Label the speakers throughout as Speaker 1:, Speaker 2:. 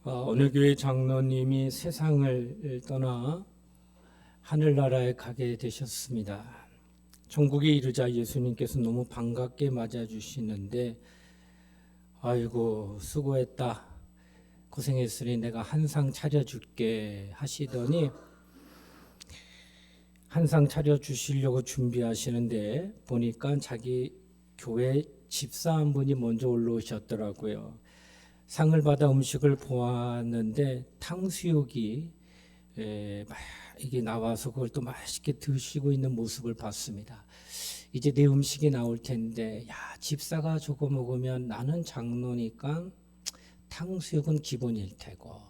Speaker 1: 어느 교회 장로님이 세상을 떠나 하늘나라에 가게 되셨습니다. 천국에 이르자 예수님께서 너무 반갑게 맞아주시는데, 아이고 수고했다, 고생했으니 내가 한상 차려줄게 하시더니 한상 차려주시려고 준비하시는데 보니까 자기 교회 집사 한 분이 먼저 올라오셨더라고요. 상을 받아 음식을 보았는데 탕수육이 이게 나와서 그걸 또 맛있게 드시고 있는 모습을 봤습니다. 이제 내 음식이 나올 텐데, 야, 집사가 저거 먹으면 나는 장로니까 탕수육은 기본일 테고,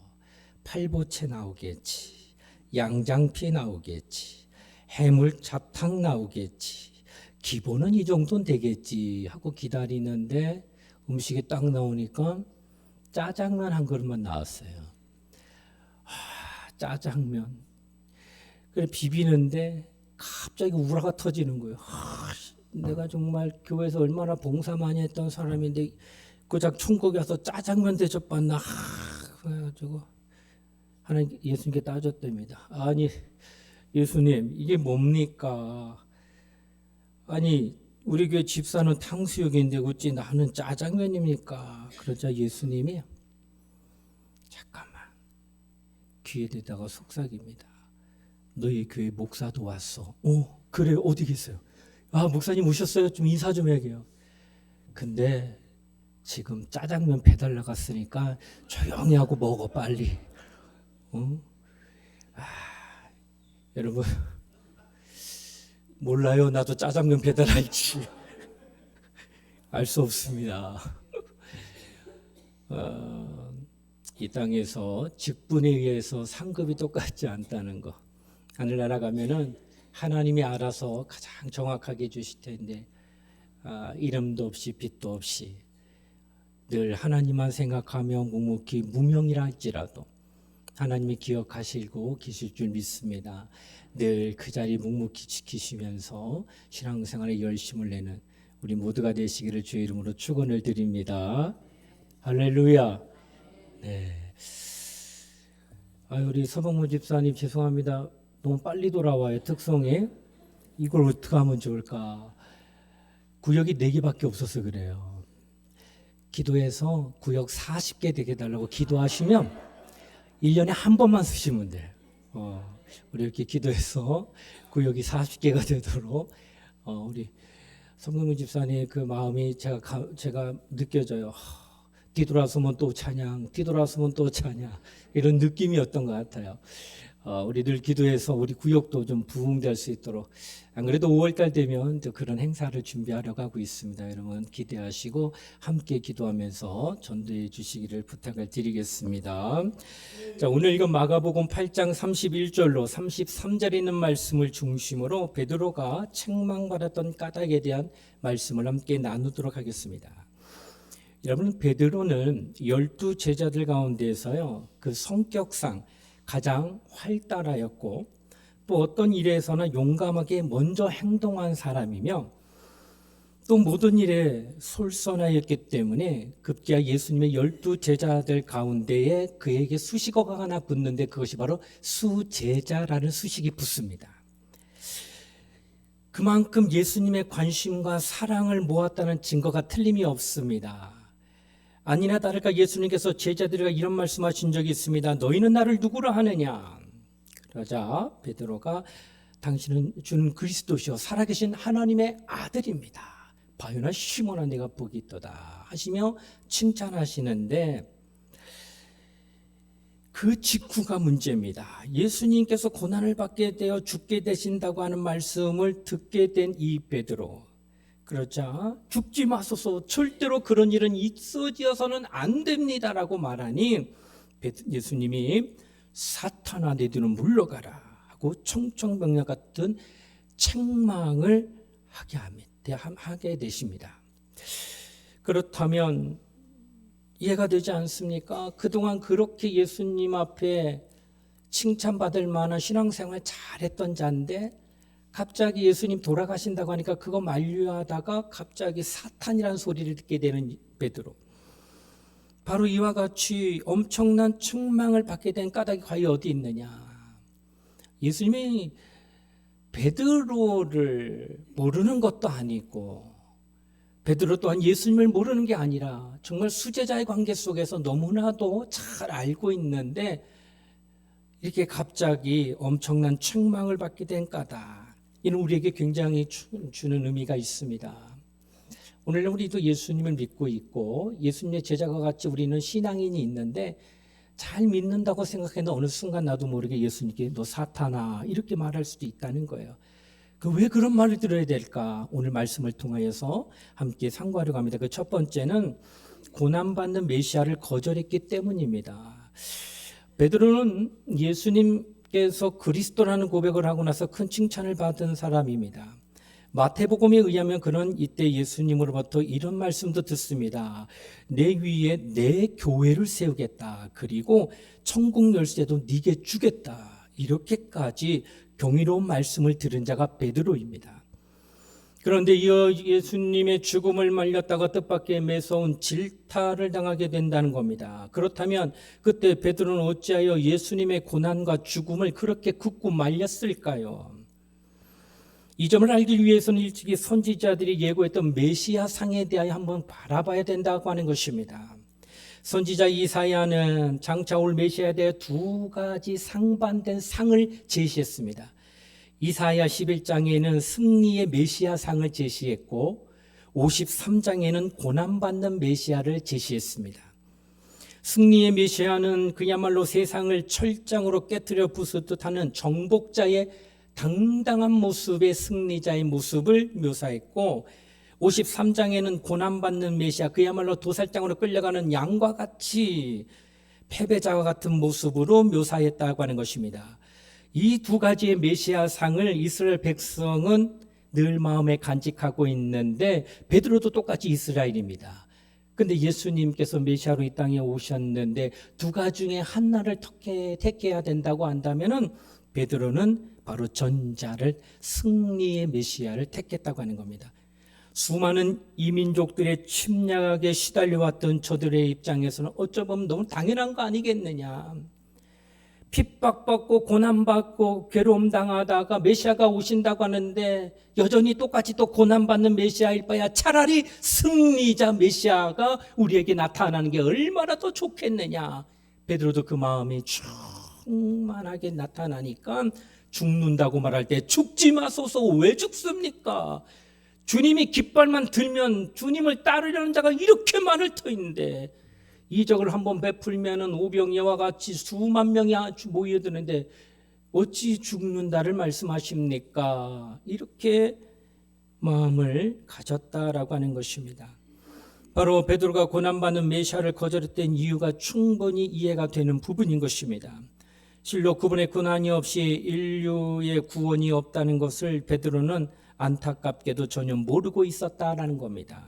Speaker 1: 팔보채 나오겠지, 양장피 나오겠지, 해물 잡탕 나오겠지, 기본은 이 정도는 되겠지 하고 기다리는데 음식이 딱 나오니까 짜장면 한 그릇만 나왔어요. 짜장면. 그래 비비는데 갑자기 우라가 터지는 거예요. 내가 정말 교회에서 얼마나 봉사 많이 했던 사람인데 고작 천국에 와서 짜장면 대접받나. 그래가지고 하나님 예수님께 따졌답니다. 아니 예수님, 이게 뭡니까? 아니 우리 교회 집사는 탕수육인데 어찌 나는 짜장면입니까? 그러자 예수님이 잠깐만, 귀에 대다가 속삭입니다. 너희 교회 목사도 왔어. 그래, 어디 계세요? 목사님 오셨어요? 좀 인사 좀 해요. 근데 지금 짜장면 배달 나갔으니까 조용히 하고 먹어 빨리. 여러분 몰라요. 나도 짜장면 배달할지 알 수 없습니다. 이 땅에서 직분에 의해서 상급이 똑같지 않다는 거. 하늘나라 가면은 하나님이 알아서 가장 정확하게 주실 텐데, 이름도 없이 빛도 없이 늘 하나님만 생각하며 묵묵히 무명이라 할지라도 하나님이 기억하시고 계실 줄 믿습니다. 늘 그 자리 묵묵히 지키시면서 신앙생활에 열심을 내는 우리 모두가 되시기를 주의 이름으로 축원을 드립니다. 할렐루야. 네. 우리 서동무 집사님 죄송합니다. 너무 빨리 돌아와요. 특성이. 이걸 어떻게 하면 좋을까? 구역이 4개밖에 없어서 그래요. 기도해서 구역 40개 되게 해달라고 기도하시면 1년에 한 번만 쓰시면 돼요. 우리 이렇게 기도해서 구역이 40개가 되도록 우리 성경문 집사님 그 마음이 제가 느껴져요. 뒤돌아서면 또 찬양, 뒤돌아서면 또 찬양, 이런 느낌이었던 것 같아요. 우리 늘 기도해서 우리 구역도 좀 부흥될 수 있도록, 안 그래도 5월달 되면 또 그런 행사를 준비하려고 하고 있습니다. 여러분 기대하시고 함께 기도하면서 전도해 주시기를 부탁을 드리겠습니다. 자, 오늘 이건 마가복음 8장 31절로 33절에 있는 말씀을 중심으로 베드로가 책망받았던 까닭에 대한 말씀을 함께 나누도록 하겠습니다. 여러분, 베드로는 12 제자들 가운데서요, 그 성격상 가장 활달하였고 또 어떤 일에서나 용감하게 먼저 행동한 사람이며 또 모든 일에 솔선하였기 때문에 급기야 예수님의 12 제자들 가운데에 그에게 수식어가 하나 붙는데 그것이 바로 수제자라는 수식이 붙습니다. 그만큼 예수님의 관심과 사랑을 모았다는 증거가 틀림이 없습니다. 아니나 다를까 예수님께서 제자들에게 이런 말씀하신 적이 있습니다. 너희는 나를 누구라 하느냐? 그러자 베드로가 당신은 주는 그리스도시요 살아계신 하나님의 아들입니다. 바요나 시몬아 내가 복이 있도다 하시며 칭찬하시는데, 그 직후가 문제입니다. 예수님께서 고난을 받게 되어 죽게 되신다고 하는 말씀을 듣게 된 이 베드로, 그러자 죽지 마소서, 절대로 그런 일은 있어지어서는 안 됩니다라고 말하니 예수님이 사탄아 내 뒤로 물러가라 하고 청청병력 같은 책망을 하게 되십니다. 그렇다면 이해가 되지 않습니까? 그동안 그렇게 예수님 앞에 칭찬받을 만한 신앙생활 잘했던 자인데 갑자기 예수님 돌아가신다고 하니까 그거 만류하다가 갑자기 사탄이라는 소리를 듣게 되는 베드로. 바로 이와 같이 엄청난 책망을 받게 된 까닭이 과연 어디 있느냐? 예수님이 베드로를 모르는 것도 아니고 베드로 또한 예수님을 모르는 게 아니라 정말 수제자의 관계 속에서 너무나도 잘 알고 있는데 이렇게 갑자기 엄청난 책망을 받게 된 까닭, 이는 우리에게 굉장히 주는 의미가 있습니다. 오늘날 우리도 예수님을 믿고 있고 예수님의 제자가 같이 우리는 신앙인이 있는데 잘 믿는다고 생각했는데 어느 순간 나도 모르게 예수님께 너 사탄아 이렇게 말할 수도 있다는 거예요. 왜 그런 말을 들어야 될까? 오늘 말씀을 통하여서 함께 상고하려고 합니다. 그 첫 번째는 고난받는 메시아를 거절했기 때문입니다. 베드로는 예수님께서 그리스도라는 고백을 하고 나서 큰 칭찬을 받은 사람입니다. 마태복음에 의하면 그는 이때 예수님으로부터 이런 말씀도 듣습니다. 내 위에 내 교회를 세우겠다. 그리고 천국 열쇠도 네게 주겠다. 이렇게까지 경이로운 말씀을 들은 자가 베드로입니다. 그런데 이어 예수님의 죽음을 말렸다가 뜻밖의 매서운 질타를 당하게 된다는 겁니다. 그렇다면 그때 베드로는 어찌하여 예수님의 고난과 죽음을 그렇게 굳고 말렸을까요? 이 점을 알기 위해서는 일찍이 선지자들이 예고했던 메시아 상에 대하여 한번 바라봐야 된다고 하는 것입니다. 선지자 이사야는 장차 올 메시아에 대해 두 가지 상반된 상을 제시했습니다. 이사야 11장에는 승리의 메시아 상을 제시했고 53장에는 고난받는 메시아를 제시했습니다. 승리의 메시아는 그야말로 세상을 철장으로 깨뜨려 부수듯 하는 정복자의 당당한 모습의 승리자의 모습을 묘사했고 53장에는 고난받는 메시아, 그야말로 도살장으로 끌려가는 양과 같이 패배자와 같은 모습으로 묘사했다고 하는 것입니다. 이 두 가지의 메시아 상을 이스라엘 백성은 늘 마음에 간직하고 있는데 베드로도 똑같이 이스라엘입니다. 근데 예수님께서 메시아로 이 땅에 오셨는데 두 가지 중에 하나를 택해야 된다고 한다면은 베드로는 바로 전자를, 승리의 메시아를 택했다고 하는 겁니다. 수많은 이민족들의 침략에 시달려왔던 저들의 입장에서는 어쩌면 너무 당연한 거 아니겠느냐. 핍박받고 고난받고 괴로움 당하다가 메시아가 오신다고 하는데 여전히 똑같이 또 고난받는 메시아일 바야 차라리 승리자 메시아가 우리에게 나타나는 게 얼마나 더 좋겠느냐. 베드로도 그 마음이 충만하게 나타나니까 죽는다고 말할 때 죽지 마소서 왜 죽습니까? 주님이 깃발만 들면 주님을 따르려는 자가 이렇게 많을 터인데 이적을 한번 베풀면은 오병이와 같이 수만 명이 모여드는데 어찌 죽는다를 말씀하십니까? 이렇게 마음을 가졌다라고 하는 것입니다. 바로 베드로가 고난받는 메시아를 거절했던 이유가 충분히 이해가 되는 부분인 것입니다. 실로 그분의 고난이 없이 인류의 구원이 없다는 것을 베드로는 안타깝게도 전혀 모르고 있었다라는 겁니다.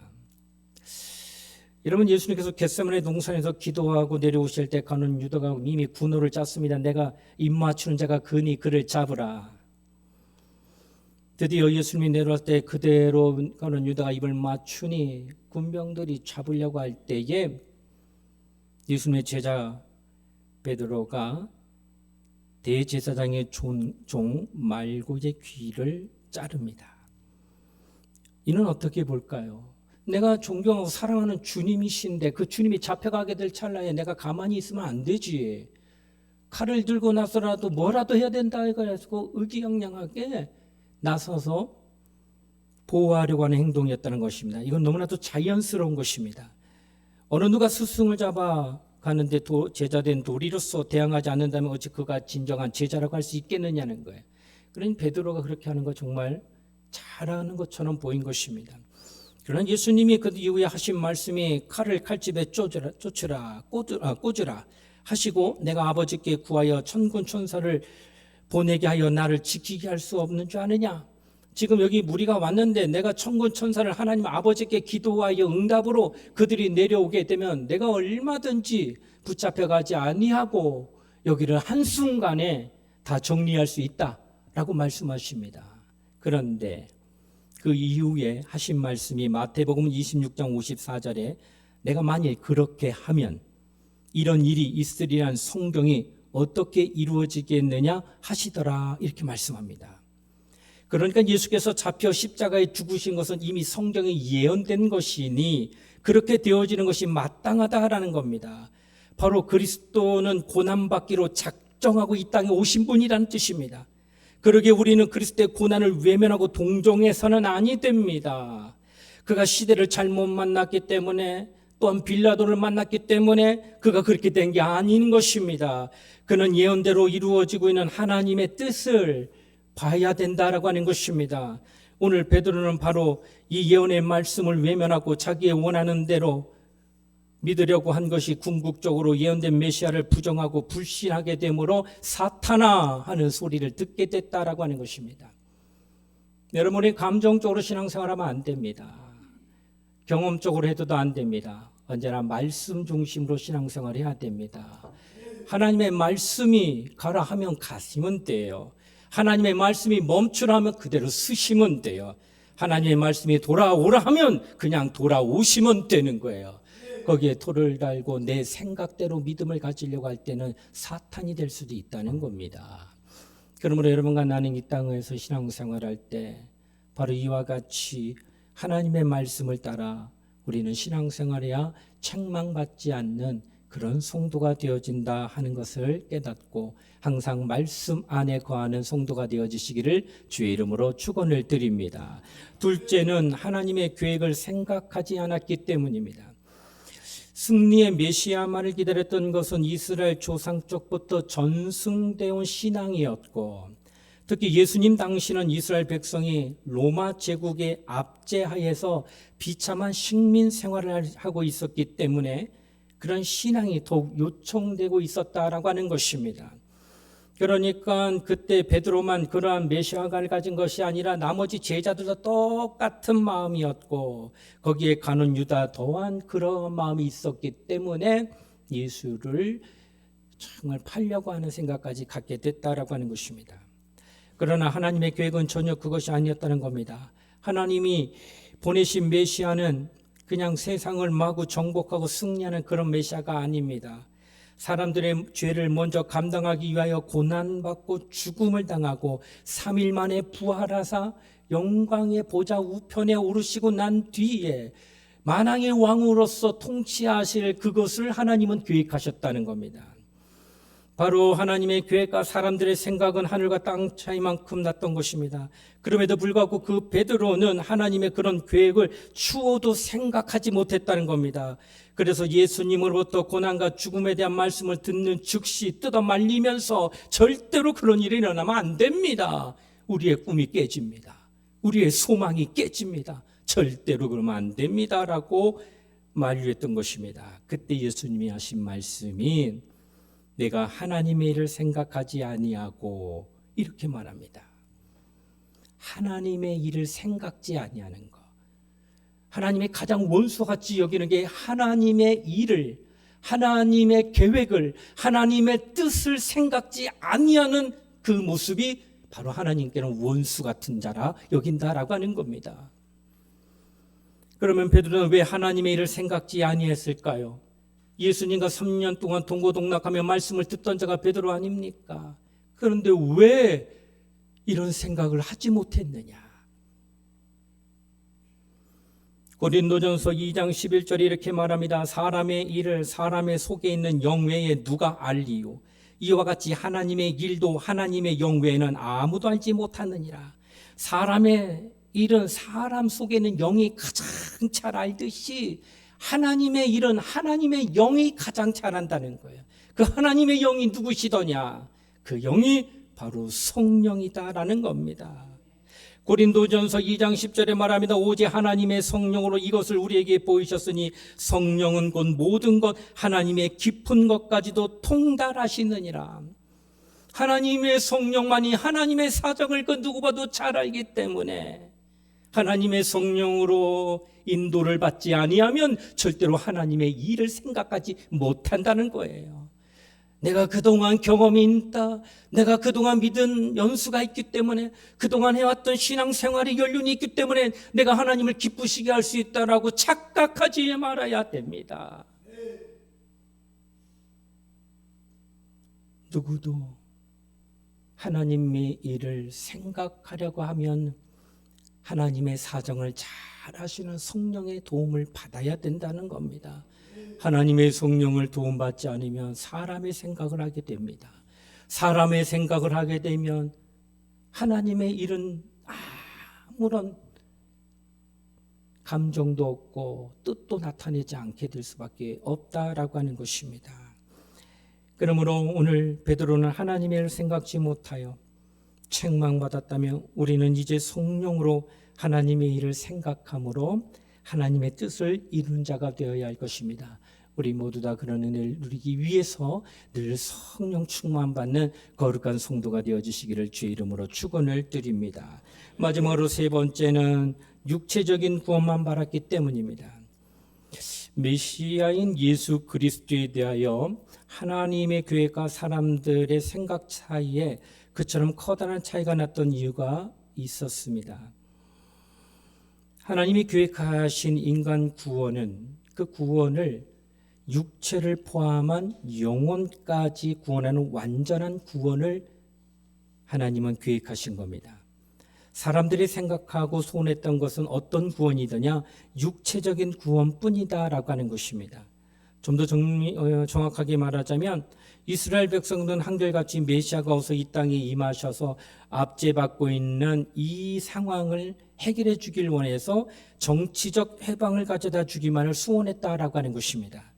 Speaker 1: 여러분, 예수님께서 겟세마네 동산에서 기도하고 내려오실 때 가룟 유다가 이미 군호를 짰습니다. 내가 입 맞추는 자가 그니 그를 잡으라. 드디어 예수님이 내려왔을 때 그대로 가룟 유다가 입을 맞추니 군병들이 잡으려고 할 때에 예수님의 제자 베드로가 대제사장의 종 말고의 귀를 자릅니다. 이는 어떻게 볼까요? 내가 존경하고 사랑하는 주님이신데 그 주님이 잡혀가게 될 찰나에 내가 가만히 있으면 안 되지. 칼을 들고 나서라도 뭐라도 해야 된다 해가지고 의기양양하게 나서서 보호하려고 하는 행동이었다는 것입니다. 이건 너무나도 자연스러운 것입니다. 어느 누가 스승을 잡아 가는데 제자된 도리로서 대항하지 않는다면 어찌 그가 진정한 제자라고 할 수 있겠느냐는 거예요. 그러니 베드로가 그렇게 하는 거 정말 잘하는 것처럼 보인 것입니다. 그러나 예수님이 그 이후에 하신 말씀이 칼을 칼집에 꽂으라 하시고 내가 아버지께 구하여 천군 천사를 보내게 하여 나를 지키게 할 수 없는 줄 아느냐. 지금 여기 무리가 왔는데 내가 천군 천사를 하나님 아버지께 기도하여 응답으로 그들이 내려오게 되면 내가 얼마든지 붙잡혀가지 아니하고 여기를 한순간에 다 정리할 수 있다라고 말씀하십니다. 그런데 그 이후에 하신 말씀이 마태복음 26장 54절에 내가 만일 그렇게 하면 이런 일이 있으리란 성경이 어떻게 이루어지겠느냐 하시더라 이렇게 말씀합니다. 그러니까 예수께서 잡혀 십자가에 죽으신 것은 이미 성경에 예언된 것이니 그렇게 되어지는 것이 마땅하다라는 겁니다. 바로 그리스도는 고난받기로 작정하고 이 땅에 오신 분이라는 뜻입니다. 그러기에 우리는 그리스도의 고난을 외면하고 동정해서는 아니 됩니다. 그가 시대를 잘못 만났기 때문에 또한 빌라도를 만났기 때문에 그가 그렇게 된 게 아닌 것입니다. 그는 예언대로 이루어지고 있는 하나님의 뜻을 봐야 된다라고 하는 것입니다. 오늘 베드로는 바로 이 예언의 말씀을 외면하고 자기의 원하는 대로 믿으려고 한 것이 궁극적으로 예언된 메시아를 부정하고 불신하게 되므로 사탄아 하는 소리를 듣게 됐다라고 하는 것입니다. 여러분이 감정적으로 신앙생활하면 안 됩니다. 경험적으로 해도 안 됩니다. 언제나 말씀 중심으로 신앙생활해야 됩니다. 하나님의 말씀이 가라 하면 가시면 돼요. 하나님의 말씀이 멈추라 하면 그대로 쓰시면 돼요. 하나님의 말씀이 돌아오라 하면 그냥 돌아오시면 되는 거예요. 거기에 토를 달고 내 생각대로 믿음을 가지려고 할 때는 사탄이 될 수도 있다는 겁니다. 그러므로 여러분과 나는 이 땅에서 신앙생활할 때 바로 이와 같이 하나님의 말씀을 따라 우리는 신앙생활해야 책망받지 않는 그런 성도가 되어진다 하는 것을 깨닫고 항상 말씀 안에 거하는 성도가 되어지시기를 주의 이름으로 축원을 드립니다. 둘째는 하나님의 계획을 생각하지 않았기 때문입니다. 승리의 메시아만을 기다렸던 것은 이스라엘 조상 쪽부터 전승되어 온 신앙이었고 특히 예수님 당시는 이스라엘 백성이 로마 제국의 압제하에서 비참한 식민 생활을 하고 있었기 때문에 그런 신앙이 더욱 요청되고 있었다라고 하는 것입니다. 그러니까 그때 베드로만 그러한 메시아관을 가진 것이 아니라 나머지 제자들도 똑같은 마음이었고 거기에 가는 유다 또한 그런 마음이 있었기 때문에 예수를 정말 팔려고 하는 생각까지 갖게 됐다라고 하는 것입니다. 그러나 하나님의 계획은 전혀 그것이 아니었다는 겁니다. 하나님이 보내신 메시아는 그냥 세상을 마구 정복하고 승리하는 그런 메시아가 아닙니다. 사람들의 죄를 먼저 감당하기 위하여 고난받고 죽음을 당하고 3일 만에 부활하사 영광의 보좌 우편에 오르시고 난 뒤에 만왕의 왕으로서 통치하실 그것을 하나님은 계획하셨다는 겁니다. 바로 하나님의 계획과 사람들의 생각은 하늘과 땅 차이만큼 났던 것입니다. 그럼에도 불구하고 그 베드로는 하나님의 그런 계획을 추호도 생각하지 못했다는 겁니다. 그래서 예수님으로부터 고난과 죽음에 대한 말씀을 듣는 즉시 뜯어 말리면서 절대로 그런 일이 일어나면 안 됩니다. 우리의 꿈이 깨집니다. 우리의 소망이 깨집니다. 절대로 그러면 안 됩니다라고 만류했던 것입니다. 그때 예수님이 하신 말씀이 내가 하나님의 일을 생각하지 아니하고 이렇게 말합니다. 하나님의 일을 생각지 아니하는 것. 하나님의 가장 원수같이 여기는 게 하나님의 일을, 하나님의 계획을, 하나님의 뜻을 생각지 아니하는 그 모습이 바로 하나님께는 원수 같은 자라 여긴다라고 하는 겁니다. 그러면 베드로는 왜 하나님의 일을 생각지 아니했을까요? 예수님과 3년 동안 동고동락하며 말씀을 듣던 자가 베드로 아닙니까? 그런데 왜 이런 생각을 하지 못했느냐? 고린도전서 2장 11절에 이렇게 말합니다. 사람의 일을 사람의 속에 있는 영 외에 누가 알리요? 이와 같이 하나님의 일도 하나님의 영 외에는 아무도 알지 못하느니라. 사람의 일은 사람 속에 있는 영이 가장 잘 알듯이 하나님의 일은 하나님의 영이 가장 잘 안다는 거예요. 그 하나님의 영이 누구시더냐? 그 영이 바로 성령이다라는 겁니다. 고린도전서 2장 10절에 말합니다. 오직 하나님의 성령으로 이것을 우리에게 보이셨으니 성령은 곧 모든 것 하나님의 깊은 것까지도 통달하시느니라. 하나님의 성령만이 하나님의 사정을 그 누구보다도 잘 알기 때문에 하나님의 성령으로 인도를 받지 아니하면 절대로 하나님의 일을 생각하지 못한다는 거예요. 내가 그동안 경험이 있다, 내가 그동안 믿은 연수가 있기 때문에, 그동안 해왔던 신앙생활의 연륜이 있기 때문에 내가 하나님을 기쁘시게 할 수 있다라고 착각하지 말아야 됩니다. 누구도 하나님의 일을 생각하려고 하면 하나님의 사정을 잘 아시는 성령의 도움을 받아야 된다는 겁니다. 하나님의 성령을 도움받지 않으면 사람의 생각을 하게 됩니다. 사람의 생각을 하게 되면 하나님의 일은 아무런 감정도 없고 뜻도 나타내지 않게 될 수밖에 없다라고 하는 것입니다. 그러므로 오늘 베드로는 하나님의 일을 생각지 못하여 책망받았다면 우리는 이제 성령으로 하나님의 일을 생각함으로 하나님의 뜻을 이룬 자가 되어야 할 것입니다. 우리 모두 다 그런 은혜를 누리기 위해서 늘 성령 충만받는 거룩한 성도가 되어주시기를 주의 이름으로 축원을 드립니다. 마지막으로 세 번째는 육체적인 구원만 바랐기 때문입니다. 메시아인 예수 그리스도에 대하여 하나님의 계획과 사람들의 생각 사이에 그처럼 커다란 차이가 났던 이유가 있었습니다. 하나님이 계획하신 인간 구원은 그 구원을 육체를 포함한 영혼까지 구원하는 완전한 구원을 하나님은 계획하신 겁니다. 사람들이 생각하고 소원했던 것은 어떤 구원이더냐? 육체적인 구원뿐이다라고 하는 것입니다. 좀 더 정확하게 말하자면 이스라엘 백성들은 한결같이 메시아가 와서 이 땅에 임하셔서 압제받고 있는 이 상황을 해결해 주길 원해서 정치적 해방을 가져다 주기만을 소원했다라고 하는 것입니다.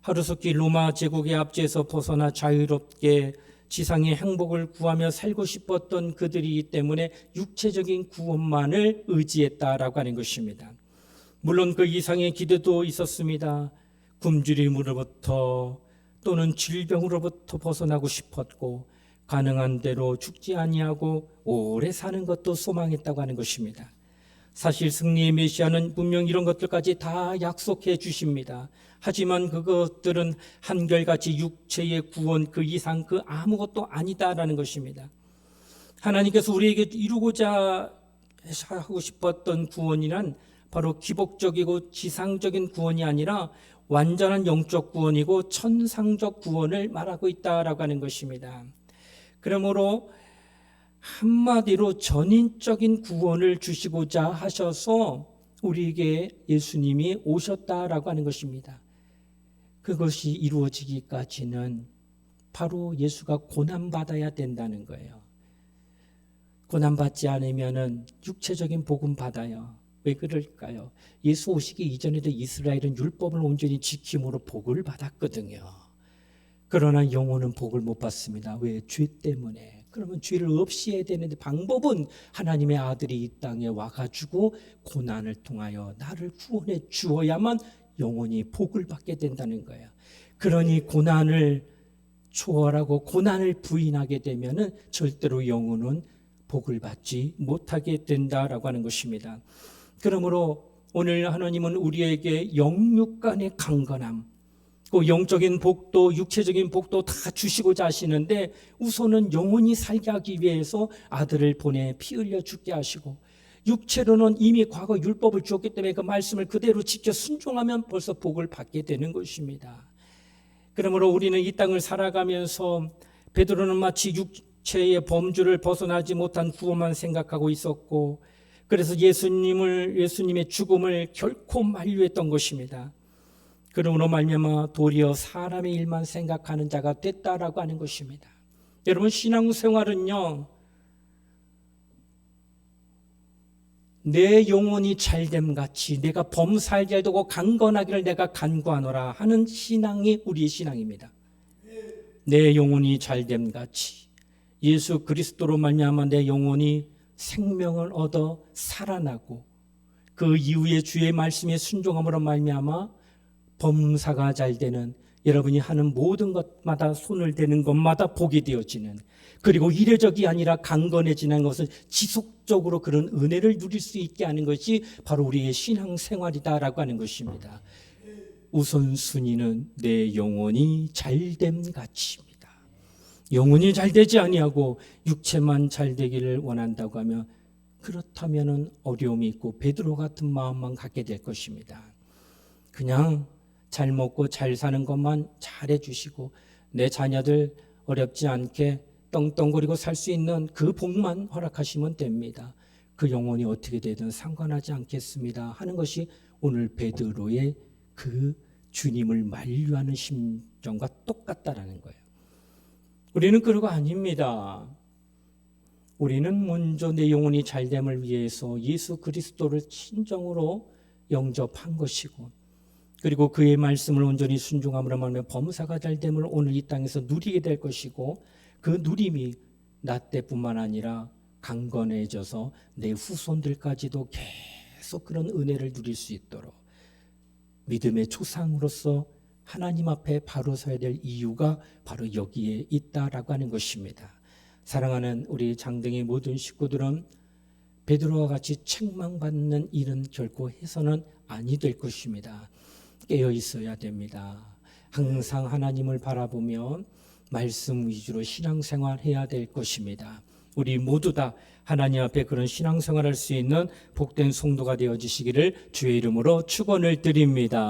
Speaker 1: 하루속히 로마 제국의 압제에서 벗어나 자유롭게 지상의 행복을 구하며 살고 싶었던 그들이기 때문에 육체적인 구원만을 의지했다라고 하는 것입니다. 물론 그 이상의 기대도 있었습니다. 굶주림으로부터 또는 질병으로부터 벗어나고 싶었고 가능한 대로 죽지 아니하고 오래 사는 것도 소망했다고 하는 것입니다. 사실 승리의 메시아는 분명 이런 것들까지 다 약속해 주십니다. 하지만 그것들은 한결같이 육체의 구원 그 이상 그 아무것도 아니다라는 것입니다. 하나님께서 우리에게 이루고자 하고 싶었던 구원이란 바로 기복적이고 지상적인 구원이 아니라 완전한 영적 구원이고 천상적 구원을 말하고 있다라고 하는 것입니다. 그러므로 한마디로 전인적인 구원을 주시고자 하셔서 우리에게 예수님이 오셨다라고 하는 것입니다. 그것이 이루어지기까지는 바로 예수가 고난받아야 된다는 거예요. 고난받지 않으면 육체적인 복음 받아요. 왜 그럴까요? 예수 오시기 이전에도 이스라엘은 율법을 온전히 지킴으로 복을 받았거든요. 그러나 영혼은 복을 못 받습니다. 왜? 죄 때문에. 그러면 죄를 없이 해야 되는데 방법은 하나님의 아들이 이 땅에 와가지고 고난을 통하여 나를 구원해 주어야만 영혼이 복을 받게 된다는 거예요. 그러니 고난을 초월하고 고난을 부인하게 되면은 절대로 영혼은 복을 받지 못하게 된다라고 하는 것입니다. 그러므로 오늘 하나님은 우리에게 영육 간의 강건함, 그 영적인 복도 육체적인 복도 다 주시고자 하시는데 우선은 영혼이 살게 하기 위해서 아들을 보내 피 흘려 죽게 하시고 육체로는 이미 과거 율법을 주었기 때문에 그 말씀을 그대로 지켜 순종하면 벌써 복을 받게 되는 것입니다. 그러므로 우리는 이 땅을 살아가면서 베드로는 마치 육체의 범주를 벗어나지 못한 구원만 생각하고 있었고 그래서 예수님의 죽음을 결코 만류했던 것입니다. 그러므로 말미암아 도리어 사람의 일만 생각하는 자가 됐다라고 하는 것입니다. 여러분 신앙생활은요, 내 영혼이 잘됨 같이 내가 범사에 잘 되고 강건하기를 내가 간구하노라 하는 신앙이 우리의 신앙입니다. 내 영혼이 잘됨 같이 예수 그리스도로 말미암아 내 영혼이 생명을 얻어 살아나고 그 이후에 주의 말씀에 순종함으로 말미암아 범사가 잘 되는 여러분이 하는 모든 것마다 손을 대는 것마다 복이 되어지는 그리고 이례적이 아니라 강건해지는 것은 지속적으로 그런 은혜를 누릴 수 있게 하는 것이 바로 우리의 신앙생활이다라고 하는 것입니다. 우선순위는 내 영혼이 잘됨 같이입니다. 영혼이 잘 되지 아니하고 육체만 잘 되기를 원한다고 하면 그렇다면 어려움이 있고 베드로 같은 마음만 갖게 될 것입니다. 그냥 잘 먹고 잘 사는 것만 잘해 주시고 내 자녀들 어렵지 않게 떵떵거리고 살 수 있는 그 복만 허락하시면 됩니다. 그 영혼이 어떻게 되든 상관하지 않겠습니다 하는 것이 오늘 베드로의 그 주님을 만류하는 심정과 똑같다라는 거예요. 우리는 그런 거 아닙니다. 우리는 먼저 내 영혼이 잘됨을 위해서 예수 그리스도를 친정으로 영접한 것이고, 그리고 그의 말씀을 온전히 순종함으로 말하며 범사가 잘됨을 오늘 이 땅에서 누리게 될 것이고, 그 누림이 나 때뿐만 아니라 강건해져서 내 후손들까지도 계속 그런 은혜를 누릴 수 있도록 믿음의 조상으로서 하나님 앞에 바로 서야 될 이유가 바로 여기에 있다라고 하는 것입니다. 사랑하는 우리 장등의 모든 식구들은 베드로와 같이 책망받는 일은 결코 해서는 아니 될 것입니다. 깨어 있어야 됩니다. 항상 하나님을 바라보며 말씀 위주로 신앙생활 해야 될 것입니다. 우리 모두 다 하나님 앞에 그런 신앙생활할 수 있는 복된 성도가 되어지시기를 주의 이름으로 축원을 드립니다.